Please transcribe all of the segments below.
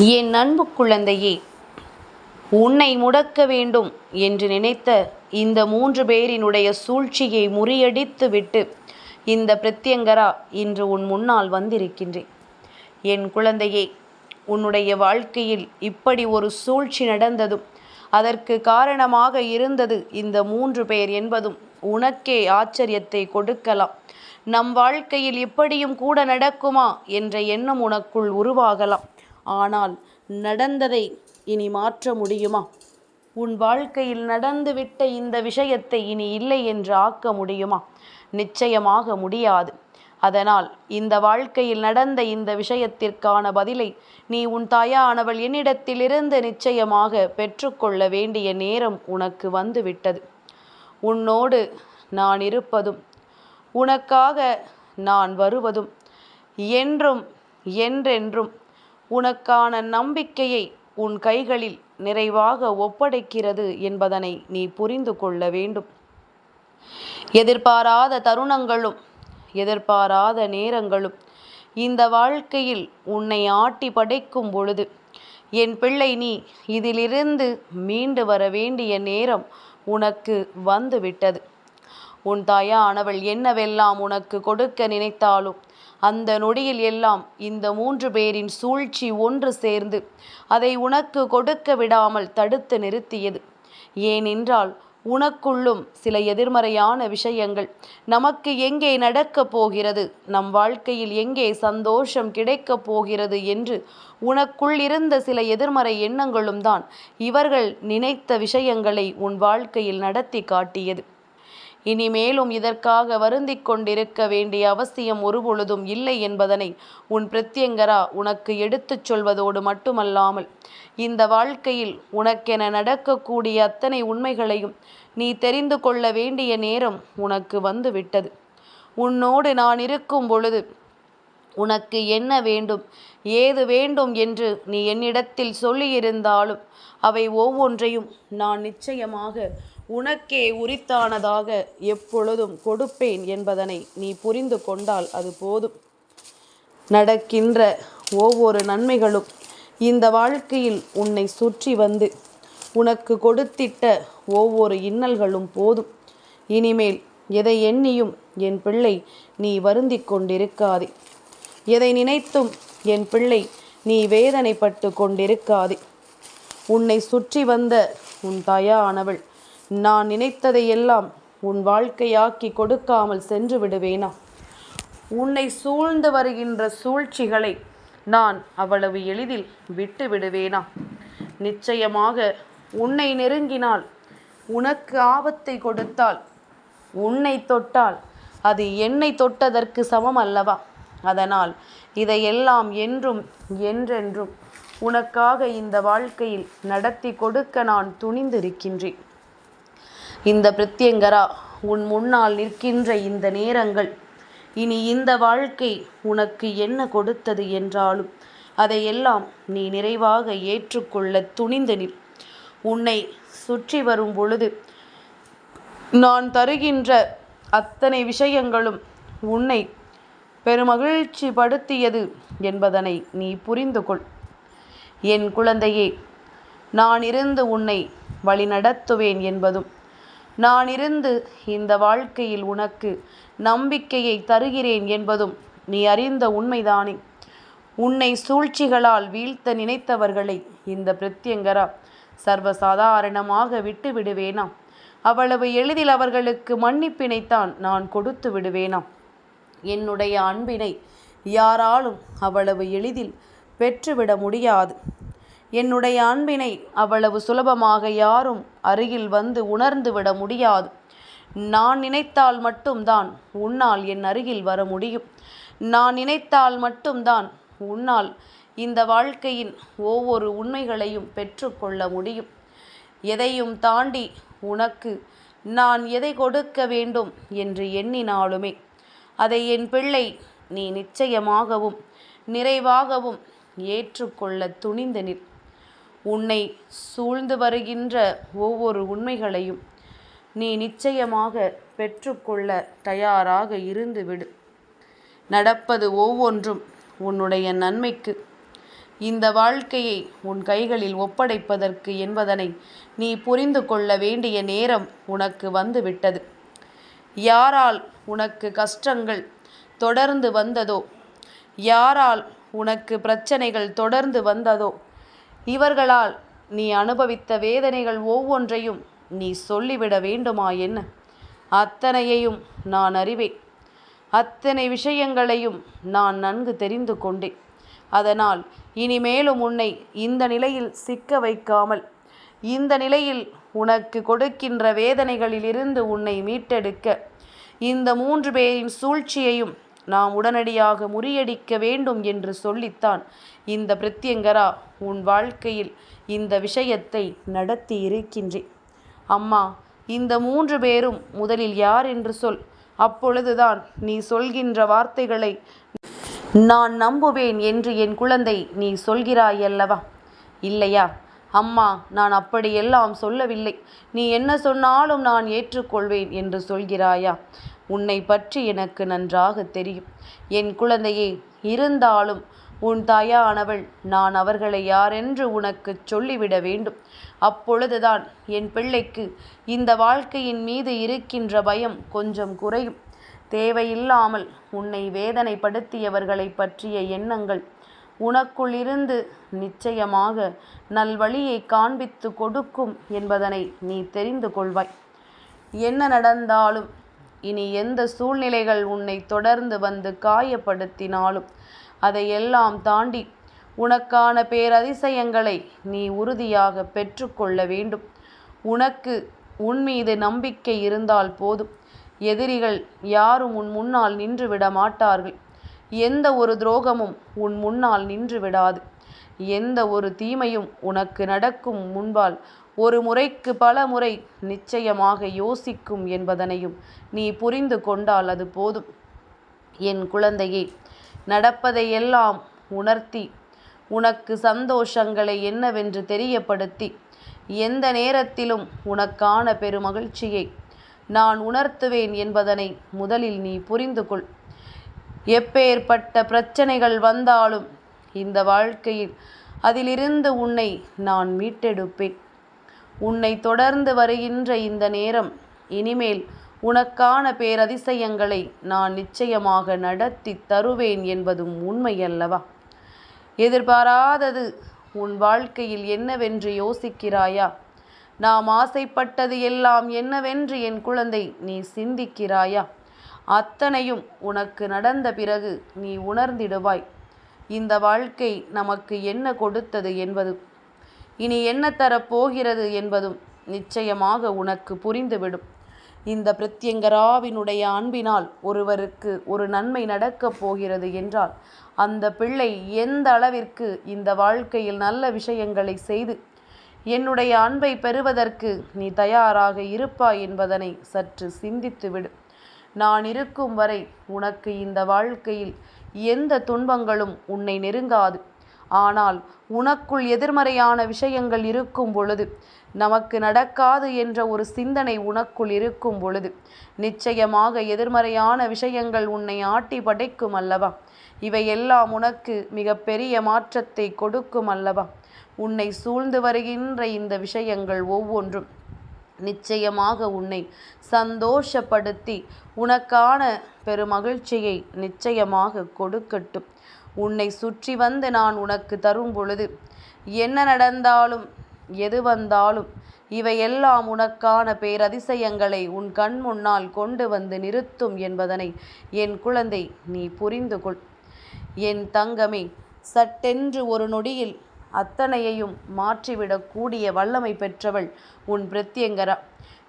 என் அன்பு குழந்தையே, உன்னை முடக்க வேண்டும் என்று நினைத்த இந்த 3 பேரினுடைய சூழ்ச்சியை முறியடித்து விட்டு இந்த பிரத்யங்கரா இன்று உன் முன்னால் வந்திருக்கின்றேன். என் குழந்தையே, உன்னுடைய வாழ்க்கையில் இப்படி ஒரு சூழ்ச்சி நடந்ததும் அதற்கு காரணமாக இருந்தது இந்த 3 பேர் என்பதும் உனக்கே ஆச்சரியத்தை கொடுக்கலாம். நம் வாழ்க்கையில் இப்படியும் கூட நடக்குமா என்ற எண்ணம் உனக்குள் உருவாகலாம். ஆனால் நடந்ததை இனி மாற்ற முடியுமா? உன் வாழ்க்கையில் நடந்துவிட்ட இந்த விஷயத்தை இனி இல்லை என்று ஆக்க முடியுமா? நிச்சயமாக முடியாது. அதனால் இந்த வாழ்க்கையில் நடந்த இந்த விஷயத்திற்கான பதிலை நீ உன் தாயானவள் என்னிடத்திலிருந்து நிச்சயமாக பெற்றுக்கொள்ள வேண்டிய நேரம் உனக்கு வந்துவிட்டது. உன்னோடு நான் இருப்பதும் உனக்காக நான் வருவதும் என்றும் என்றென்றும் உனக்கான நம்பிக்கையை உன் கைகளில் நிறைவாக ஒப்படைக்கிறது என்பதனை நீ புரிந்து கொள்ள வேண்டும். எதிர்பாராத தருணங்களும் எதிர்பாராத நேரங்களும் இந்த வாழ்க்கையில் உன்னை ஆட்டி படைக்கும் பொழுது என் பிள்ளை, நீ இதிலிருந்து மீண்டு வர வேண்டிய நேரம் உனக்கு வந்துவிட்டது. உன் தாயானவள் என்னவெல்லாம் உனக்கு கொடுக்க நினைத்தாலும் அந்த நொடியில் எல்லாம் இந்த 3 பேரின் சூழ்ச்சி ஒன்று சேர்ந்து அதை உனக்கு கொடுக்க விடாமல் தடுத்து நிறுத்தியது. ஏனென்றால் உனக்குள்ளும் சில எதிர்மறையான விஷயங்கள், நமக்கு எங்கே நடக்கப் போகிறது, நம் வாழ்க்கையில் எங்கே சந்தோஷம் கிடைக்கப் போகிறது என்று உனக்குள் இருந்த சில எதிர்மறை எண்ணங்களும் தான் இவர்கள் நினைத்த விஷயங்களை உன் வாழ்க்கையில் நடத்தி காட்டியது. இனிமேலும் இதற்காக வருந்திக் கொண்டிருக்க வேண்டிய அவசியம் ஒருபொழுதும் இல்லை என்பதனை உன் பிரத்யங்கரா உனக்கு எடுத்துச் சொல்வதோடு மட்டுமல்லாமல் இந்த வாழ்க்கையில் உனக்கென நடக்கக்கூடிய அத்தனை உண்மைகளையும் நீ தெரிந்து கொள்ள வேண்டிய நேரம் உனக்கு வந்துவிட்டது. உன்னோடு நான் இருக்கும் பொழுது உனக்கு என்ன வேண்டும், ஏது வேண்டும் என்று நீ என்னிடத்தில் சொல்லியிருந்தாலும் அவை ஒவ்வொன்றையும் நான் நிச்சயமாக உனக்கே உரித்தானதாக எப்பொழுதும் கொடுப்பேன் என்பதனை நீ புரிந்து கொண்டால் அது போதும். நடக்கின்ற ஒவ்வொரு நன்மைகளும் இந்த வாழ்க்கையில் உன்னை சுற்றி வந்து உனக்கு கொடுத்திட்ட ஒவ்வொரு இன்னல்களும் போதும். இனிமேல் எதை எண்ணியும் என் பிள்ளை நீ வருந்தி கொண்டிருக்காதே. எதை நினைத்தும் என் பிள்ளை நீ வேதனைப்பட்டு கொண்டிருக்காதே. உன்னை சுற்றி வந்த உன் தாயானவள் நான் நினைத்ததையெல்லாம் உன் வாழ்க்கையாக்கி கொடுக்காமல் சென்று விடுவேனா? உன்னை சூழ்ந்து வருகின்ற சூழ்ச்சிகளை நான் அவ்வளவு எளிதில் விட்டு விடுவேனா? நிச்சயமாக உன்னை நெருங்கினால், உனக்கு ஆபத்தை கொடுத்தால், உன்னை தொட்டால் அது என்னை தொட்டதற்கு சமம் அல்லவா? அதனால் இதையெல்லாம் என்றும் என்றென்றும் உனக்காக இந்த வாழ்க்கையில் நடத்தி கொடுக்க நான் துணிந்திருக்கின்றேன். இந்த பிரத்யங்கரா உன் முன்னால் நிற்கின்ற இந்த நேரங்கள் இனி இந்த வாழ்க்கை உனக்கு என்ன கொடுத்தது என்றாலும் அதையெல்லாம் நீ நிறைவாக ஏற்றுக்கொள்ள துணிந்து நில். உன்னை சுற்றி வரும் பொழுது நான் தருகின்ற அத்தனை விஷயங்களும் உன்னை பெருமகிழ்ச்சி படுத்தியது என்பதனை நீ புரிந்து கொள். என் குழந்தையே, நான் இருந்து உன்னை வழி நடத்துவேன் என்பதும் நான் இருந்து இந்த வாழ்க்கையில் உனக்கு நம்பிக்கையை தருகிறேன் என்பதும் நீ அறிந்த உண்மைதானே? உன்னை சூழ்ச்சிகளால் வீழ்த்த நினைத்தவர்களை இந்த பிரத்யங்கரா சர்வசாதாரணமாக விட்டு விடுவேனா? அவ்வளவு எளிதில் அவர்களுக்கு மன்னிப்பினைத்தான் நான் கொடுத்து விடுவேனா? என்னுடைய அன்பினை யாராலும் அவ்வளவு எளிதில் பெற்றுவிட முடியாது. என்னுடைய அன்பினை அவ்வளவு சுலபமாக யாரும் அருகில் வந்து உணர்ந்து விட முடியாது. நான் நினைத்தால் மட்டும்தான் உன்னால் என் அருகில் வர முடியும். நான் நினைத்தால் மட்டும்தான் உன்னால் இந்த வாழ்க்கையின் ஒவ்வொரு உண்மைகளையும் பெற்றுக்கொள்ள முடியும். எதையும் தாண்டி உனக்கு நான் எதை கொடுக்க வேண்டும் என்று எண்ணினாலுமே அதை என் பிள்ளை நீ நிச்சயமாகவும் நிறைவாகவும் ஏற்றுக்கொள்ள துணிந்து நில். உன்னை சூழ்ந்து வருகின்ற ஒவ்வொரு உண்மைகளையும் நீ நிச்சயமாக பெற்றுக்கொள்ள தயாராக இருந்து விடு. நடப்பது ஒவ்வொன்றும் உன்னுடைய நன்மைக்கு. இந்த வாழ்க்கையை உன் கைகளில் ஒப்படைப்பதற்கு என்பதனை நீ புரிந்து கொள்ள வேண்டிய நேரம் உனக்கு வந்துவிட்டது. யாரால் உனக்கு கஷ்டங்கள் தொடர்ந்து வந்ததோ, யாரால் உனக்கு பிரச்சனைகள் தொடர்ந்து வந்ததோ, இவர்களால் நீ அனுபவித்த வேதனைகள் ஒவ்வொன்றையும் நீ சொல்லிவிட வேண்டுமா என்ன? அத்தனையையும் நான் அறிவேன். அத்தனை விஷயங்களையும் நான் நன்கு தெரிந்து கொண்டேன். அதனால் இனிமேலும் உன்னை இந்த நிலையில் சிக்க வைக்காமல், இந்த நிலையில் உனக்கு கொடுக்கின்ற வேதனைகளிலிருந்து உன்னை மீட்டெடுக்க இந்த 3 பேரின் சூழ்ச்சியையும் நாம் உடனடியாக முறியடிக்க வேண்டும் என்று சொல்லித்தான் இந்த பிரத்யங்கரா உன் வாழ்க்கையில் இந்த விஷயத்தை நடத்தி இருக்கின்றேன். அம்மா, இந்த 3 பேரும் முதலில் யார் என்று சொல். அப்பொழுதுதான் நீ சொல்கின்ற வார்த்தைகளை நான் நம்புவேன் என்று என் குழந்தை நீ சொல்கிறாயல்லவா? இல்லையா? அம்மா, நான் அப்படியெல்லாம் சொல்லவில்லை. நீ என்ன சொன்னாலும் நான் ஏற்றுக்கொள்வேன் என்று சொல்கிறாயா? உன்னை பற்றி எனக்கு நன்றாக தெரியும் என் குழந்தையே. இருந்தாலும் உன் தாயானவள் நான் அவர்களை யாரென்று உனக்கு சொல்லிவிட வேண்டும். அப்பொழுதுதான் என் பிள்ளைக்கு இந்த வாழ்க்கையின் மீது இருக்கின்ற பயம் கொஞ்சம் குறையும். தேவையில்லாமல் உன்னை வேதனைப்படுத்தியவர்களை பற்றிய எண்ணங்கள் உனக்குள் இருந்து நிச்சயமாக நல்வழியை காண்பித்து கொடுக்கும் என்பதனை நீ தெரிந்து கொள்வாய். என்ன நடந்தாலும், இனி எந்த சூழ்நிலைகள் உன்னை தொடர்ந்து வந்து காயப்படுத்தினாலும் அதையெல்லாம் தாண்டி உனக்கான பேரதிசயங்களை நீ உறுதியாக பெற்றுக்கொள்ள வேண்டும். உனக்கு உன் மீது நம்பிக்கை இருந்தால் போதும். எதிரிகள் யாரும் உன் முன்னால் நின்று விட மாட்டார்கள். எந்த ஒரு துரோகமும் உன் முன்னால் நின்று விடாது. எந்த ஒரு தீமையும் உனக்கு நடக்கும் முன்பால் ஒரு முறைக்கு பல முறை நிச்சயமாக யோசிக்கும் என்பதனையும் நீ புரிந்து கொண்டால் அது போதும். என் குழந்தையே, நடப்பதையெல்லாம் உணர்த்தி உனக்கு சந்தோஷங்களை என்னவென்று தெரியப்படுத்தி எந்த நேரத்திலும் உனக்கான பெருமகிழ்ச்சியை நான் உணர்த்துவேன் என்பதனை முதலில் நீ புரிந்து கொள். எப்பேற்பட்ட பிரச்சனைகள் வந்தாலும் இந்த வாழ்க்கையில் அதிலிருந்து உன்னை நான் மீட்டெடுப்பேன். உன்னை தொடர்ந்து வருகின்ற இந்த நேரம் இனிமேல் உனக்கான பேரதிசயங்களை நான் நிச்சயமாக நடத்தி தருவேன் என்பதும் உண்மையல்லவா? எதிர்பாராதது உன் வாழ்க்கையில் என்னவென்று யோசிக்கிறாயா? நாம் ஆசைப்பட்டது எல்லாம் என்னவென்று என் குழந்தை நீ சிந்திக்கிறாயா? அத்தனையும் உனக்கு நடந்த பிறகு நீ உணர்ந்திடுவாய். இந்த வாழ்க்கை நமக்கு என்ன கொடுத்தது என்பதும் இனி என்ன தரப்போகிறது என்பதும் நிச்சயமாக உனக்கு புரிந்துவிடும். இந்த பிரத்யங்கராவினுடைய அன்பினால் ஒருவருக்கு ஒரு நன்மை நடக்கப் போகிறது என்றால் அந்த பிள்ளை எந்த அளவிற்கு இந்த வாழ்க்கையில் நல்ல விஷயங்களை செய்து என்னுடைய அன்பை பெறுவதற்கு நீ தயாராக இருப்பாய் என்பதனை சற்று சிந்தித்துவிடு. நான் இருக்கும் வரை உனக்கு இந்த வாழ்க்கையில் எந்த துன்பங்களும் உன்னை நெருங்காது. ஆனால் உனக்குள் எதிர்மறையான விஷயங்கள் இருக்கும் பொழுது, நமக்கு நடக்காது என்ற ஒரு சிந்தனை உனக்குள் இருக்கும் பொழுது நிச்சயமாக எதிர்மறையான விஷயங்கள் உன்னை ஆட்டி படைக்கும் அல்லவா? இவையெல்லாம் உனக்கு மிகப்பெரிய மாற்றத்தை கொடுக்கும் அல்லவா? உன்னை சூழ்ந்து வருகின்ற இந்த விஷயங்கள் ஒவ்வொன்றும் நிச்சயமாக உன்னை சந்தோஷப்படுத்தி உனக்கான பெருமகிழ்ச்சியை நிச்சயமாக கொடுக்கட்டும். உன்னை சுற்றி வந்து நான் உனக்கு தரும் பொழுது என்ன நடந்தாலும் எது வந்தாலும் இவையெல்லாம் உனக்கான பேரதிசயங்களை உன் கண் முன்னால் கொண்டு வந்து நிறுத்தும் என்பதனை என் குழந்தை நீ புரிந்து கொள். என் தங்கமே, சட்டென்று ஒரு நொடியில் அத்தனையையும் மாற்றிவிடக்கூடிய வல்லமை பெற்றவள் உன் பிரத்யங்கரா.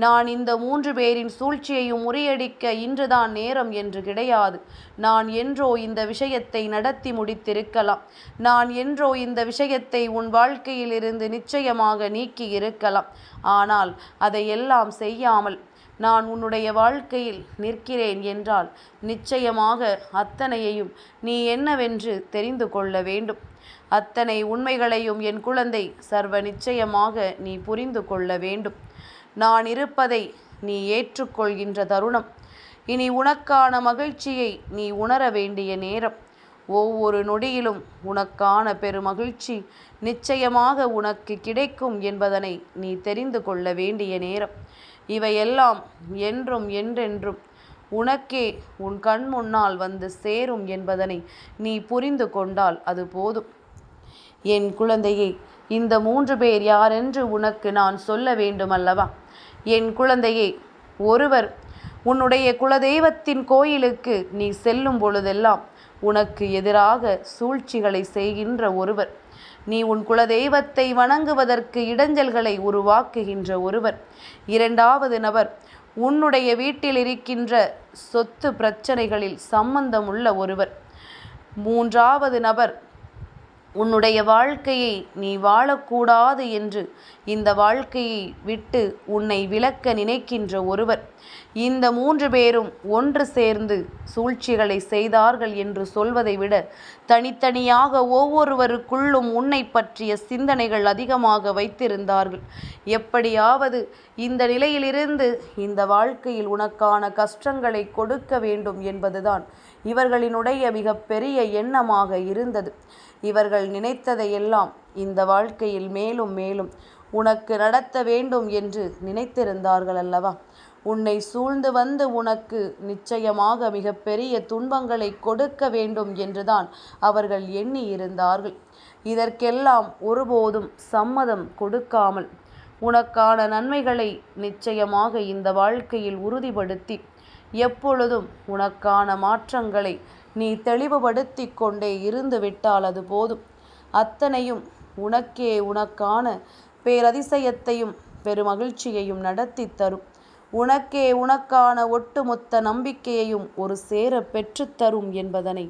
நான் இந்த 3 பேரின் சூழ்ச்சியையும் முறியடிக்க இன்றுதான் நேரம் என்று கிடையாது. நான் என்றோ இந்த விஷயத்தை நடத்தி முடித்திருக்கலாம். நான் என்றோ இந்த விஷயத்தை உன் வாழ்க்கையிலிருந்து நிச்சயமாக நீக்கி இருக்கலாம். ஆனால் அதையெல்லாம் செய்யாமல் நான் உன்னுடைய வாழ்க்கையில் நிற்கிறேன் என்றால் நிச்சயமாக அத்தனையையும் நீ என்னவென்று தெரிந்து கொள்ள வேண்டும். அத்தனை உண்மைகளையும் என் குழந்தை சர்வ நிச்சயமாக நீ புரிந்து கொள்ள வேண்டும். நான் இருப்பதை நீ ஏற்றுக்கொள்கின்ற தருணம். இனி உனக்கான மகிழ்ச்சியை நீ உணர வேண்டிய நேரம். ஒவ்வொரு நொடியிலும் உனக்கான பெருமகிழ்ச்சி நிச்சயமாக உனக்கு கிடைக்கும் என்பதனை நீ தெரிந்து கொள்ள வேண்டிய நேரம். இவையெல்லாம் என்றும் என்றென்றும் உனக்கே உன் கண் முன்னால் வந்து சேரும் என்பதனை நீ புரிந்து கொண்டால் அது போதும். என் குழந்தையே, இந்த 3 பேர் யாரென்று உனக்கு நான் சொல்ல வேண்டுமல்லவா? என் குழந்தையே, ஒருவர் உன்னுடைய குலதெய்வத்தின் கோயிலுக்கு நீ செல்லும் பொழுதெல்லாம் உனக்கு எதிராக சூழ்ச்சிகளை செய்கின்ற ஒருவர். நீ உன் குலதெய்வத்தை வணங்குவதற்கு இடைஞ்சல்களை உருவாக்குகின்ற ஒருவர். 2வது நபர் உன்னுடைய வீட்டில் இருக்கின்ற சொத்து பிரச்சனைகளில் சம்பந்தமுள்ள ஒருவர். 3வது நபர் உன்னுடைய வாழ்க்கையை நீ வாழக்கூடாது என்று இந்த வாழ்க்கையை விட்டு உன்னை விலக்க நினைக்கின்ற ஒருவர். இந்த 3 பேரும் ஒன்று சேர்ந்து சூழ்ச்சிகளை செய்தார்கள் என்று சொல்வதை விட தனித்தனியாக ஒவ்வொருவருக்குள்ளும் உன்னை பற்றிய சிந்தனைகள் அதிகமாக வைத்திருந்தார்கள். எப்படியாவது இந்த நிலையிலிருந்து இந்த வாழ்க்கையில் உனக்கான கஷ்டங்களை கொடுக்க வேண்டும் என்பதுதான் இவர்களினுடைய மிகப்பெரிய எண்ணமாக இருந்தது. இவர்கள் நினைத்ததையெல்லாம் இந்த வாழ்க்கையில் மேலும் மேலும் உனக்கு நடத்த வேண்டும் என்று நினைத்திருந்தார்கள் அல்லவா? உன்னை சூழ்ந்து வந்து உனக்கு நிச்சயமாக மிகப்பெரிய துன்பங்களை கொடுக்க வேண்டும் என்றுதான் அவர்கள் எண்ணி இருந்தார்கள். இதற்கெல்லாம் ஒருபோதும் சம்மதம் கொடுக்காமல் உனக்கான நன்மைகளை நிச்சயமாக இந்த வாழ்க்கையில் உறுதிப்படுத்தி எப்பொழுதும் உனக்கான மாற்றங்களை நீ தெளிவுபடுத்தி கொண்டே இருந்து விட்டால் அது போதும். அத்தனையும் உனக்கே உனக்கான பேரதிசயத்தையும் பெருமகிழ்ச்சியையும் நடத்தி தரும். உனக்கே உனக்கான ஒட்டுமொத்த நம்பிக்கையையும் ஒரு சேர பெற்றுத்தரும் என்பதனை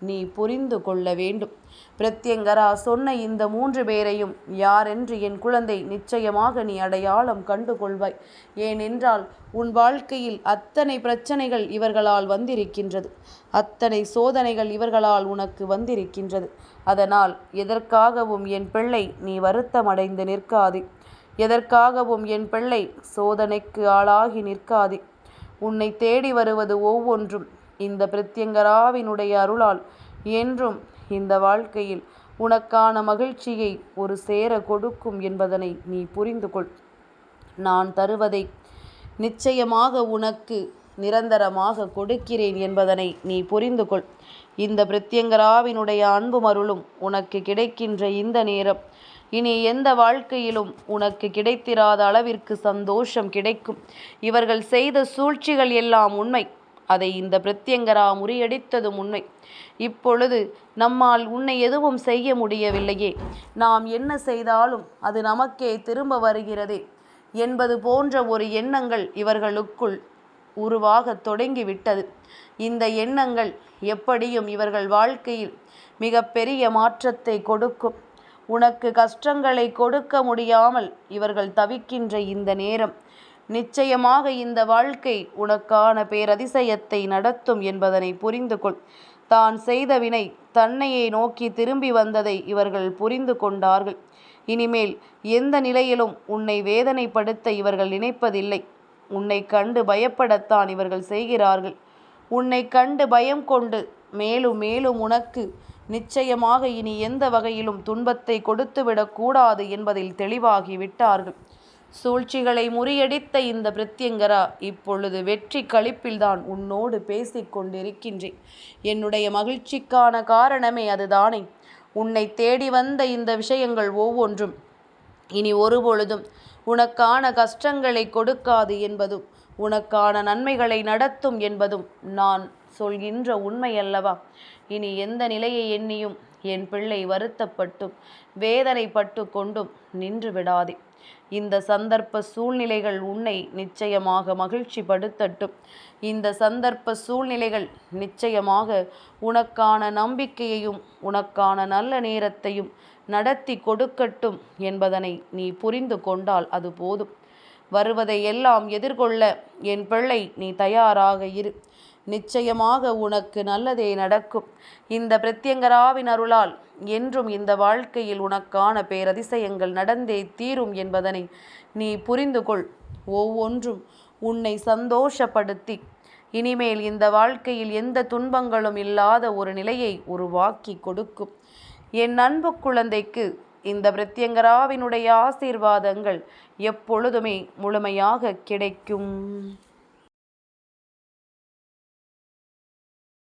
நீ புரிந்து கொள்ள வேண்டும். பிரத்யங்கரா சொன்ன இந்த 3 பேரையும் யாரென்று என் குழந்தை நிச்சயமாக நீ அடையாளம் கண்டு கொள்வாய். ஏனென்றால் உன் வாழ்க்கையில் அத்தனை பிரச்சனைகள் இவர்களால் வந்திருக்கின்றது, அத்தனை சோதனைகள் இவர்களால் உனக்கு வந்திருக்கின்றது. அதனால் எதற்காகவும் என் பிள்ளை நீ வருத்தமடைந்து நிற்காதே. எதற்காகவும் என் பிள்ளை சோதனைக்கு ஆளாகி நிற்காதே. உன்னை தேடி வருவது ஒவ்வொன்றும் இந்த பிரத்யங்கராவினுடைய அருளால் என்றும் இந்த வாழ்க்கையில் உனக்கான மகிழ்ச்சியை ஒரு சேர கொடுக்கும் என்பதனை நீ புரிந்து கொள். நான் தருவதை நிச்சயமாக உனக்கு நிரந்தரமாக கொடுக்கிறேன் என்பதனை நீ புரிந்து கொள். இந்த பிரத்யங்கராவினுடைய அன்பும் அருளும் உனக்கு கிடைக்கின்ற இந்த நேரம் இனி எந்த வாழ்க்கையிலும் உனக்கு கிடைத்திராத அளவிற்கு சந்தோஷம் கிடைக்கும். இவர்கள் செய்த சூழ்ச்சிகள் எல்லாம் உண்மை. அதை இந்த பிரத்யங்கரா முறியடித்ததும் உண்மை. இப்பொழுது நம்மால் உன்னை எதுவும் செய்ய முடியவில்லையே, நாம் என்ன செய்தாலும் அது நமக்கே திரும்ப வருகிறதே என்பது போன்ற ஒரு எண்ணங்கள் இவர்களுக்குள் உருவாக தொடங்கிவிட்டது. இந்த எண்ணங்கள் எப்படியும் இவர்கள் வாழ்க்கையில் மிகப்பெரிய மாற்றத்தை கொடுக்கும். உனக்கு கஷ்டங்களை கொடுக்க முடியாமல் இவர்கள் தவிக்கின்ற இந்த நேரம் நிச்சயமாக இந்த வாழ்க்கை உனக்கான பேரதிசயத்தை நடத்தும் என்பதனை புரிந்து கொள். தான் செய்த வினை தன்னையே நோக்கி திரும்பி வந்ததை இவர்கள் புரிந்து கொண்டார்கள். இனிமேல் எந்த நிலையிலும் உன்னை வேதனைப்படுத்த இவர்கள் நினைப்பதில்லை. உன்னை கண்டு பயப்படத்தான் இவர்கள் செய்கிறார்கள். உன்னை கண்டு பயம் கொண்டு மேலும் மேலும் உனக்கு நிச்சயமாக இனி எந்த வகையிலும் துன்பத்தை கொடுத்துவிடக்கூடாது என்பதில் தெளிவாகி விட்டார்கள். சூழ்ச்சிகளை முறியடித்த இந்த பிரத்யங்கரா இப்பொழுது வெற்றி களிப்பில்தான் உன்னோடு பேசிக் கொண்டிருக்கின்றேன். என்னுடைய மகிழ்ச்சிக்கான காரணமே அதுதானே. உன்னை தேடி வந்த இந்த விஷயங்கள் ஒவ்வொன்றும் இனி ஒருபொழுதும் உனக்கான கஷ்டங்களை கொடுக்காது என்பதும் உனக்கான நன்மைகளை நடத்தும் என்பதும் நான் சொல்கின்ற உண்மை அல்லவா? இனி எந்த நிலையை எண்ணியும் என் பிள்ளை வருத்தப்பட்டும் வேதனைப்பட்டு கொண்டும் நின்று விடாதே. இந்த சந்தர்ப்ப சூழ்நிலைகள் உன்னை நிச்சயமாக மகிழ்ச்சி படுத்தட்டும். இந்த சந்தர்ப்ப சூழ்நிலைகள் நிச்சயமாக உனக்கான நம்பிக்கையையும் உனக்கான நல்ல நேரத்தையும் நடத்தி கொடுக்கட்டும் என்பதனை நீ புரிந்து கொண்டால் அது போதும். வருவதை எல்லாம் எதிர்கொள்ள என் பிள்ளை நீ தயாராக இரு. நிச்சயமாக உனக்கு நல்லதே நடக்கும். இந்த பிரத்யங்கராவின் அருளால் என்றும் இந்த வாழ்க்கையில் உனக்கான பேரதிசயங்கள் நடந்தே தீரும் என்பதனை நீ புரிந்து கொள். ஒவ்வொன்றும் உன்னை சந்தோஷப்படுத்தி இனிமேல் இந்த வாழ்க்கையில் எந்த துன்பங்களும் இல்லாத ஒரு நிலையை உருவாக்கி கொடுக்கும். என் அன்பு குழந்தைக்கு இந்த பிரத்யங்கராவினுடைய ஆசீர்வாதங்கள் எப்பொழுதுமே முழுமையாக கிடைக்கும்.